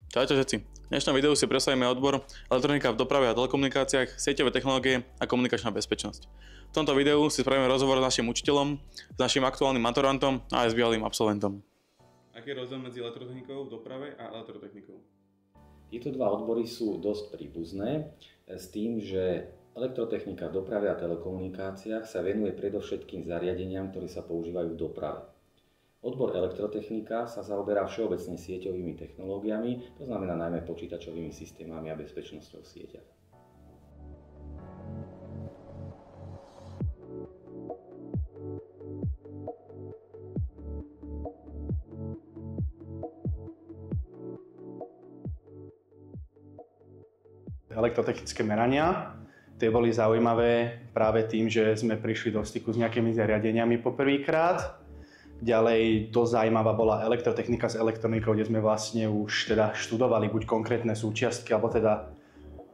Čaute všetci. V dnešnom videu si predstavíme odbor elektronika v doprave a telekomunikáciách, sieťové technológie a komunikačná bezpečnosť. V tomto videu si spravíme rozhovor s našim učiteľom, s našim aktuálnym maturantom a aj s bývalým absolventom. Aký je rozdiel medzi elektrotechnikou v doprave a elektrotechnikou? Tieto dva odbory sú dosť príbuzné s tým, že elektrotechnika v doprave a telekomunikáciách sa venuje predovšetkým zariadeniam, ktoré sa používajú v doprave. Odbor elektrotechnika sa zaoberá všeobecne sieťovými technológiami, to znamená najmä počítačovými systémami a bezpečnosťou v sieťach. Elektrotechnické merania, tie boli zaujímavé práve tým, že sme prišli do styku s nejakými zariadeniami poprvýkrát. Ďalej dosť zaujímavá bola elektrotechnika s elektronikou, kde sme vlastne už teda študovali buď konkrétne súčiastky, alebo teda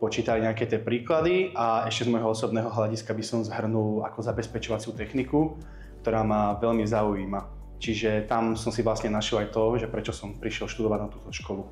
počítali nejaké tie príklady. A ešte z môjho osobného hľadiska by som zhrnul ako zabezpečovaciu techniku, ktorá ma veľmi zaujíma. Čiže tam som si vlastne našiel aj to, že prečo som prišiel študovať na túto školu.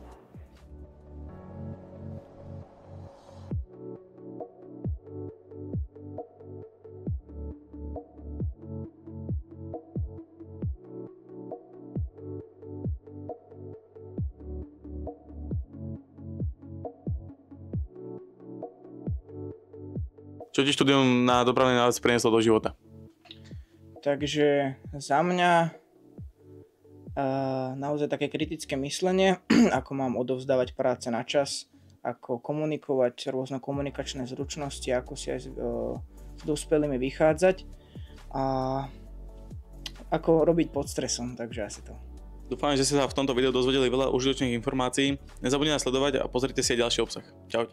Čo ti štúdium na dopravnej náuke prinieslo do života? Takže za mňa naozaj také kritické myslenie, ako mám odovzdávať práce na čas, ako komunikovať, rôzne komunikačné zručnosti, ako si aj s dospelými vychádzať a ako robiť pod stresom, takže asi to. Dúfam, že ste sa v tomto videu dozvedeli veľa užitočných informácií. Nezabudnite nás sledovať a pozrite si aj ďalší obsah. Čaute.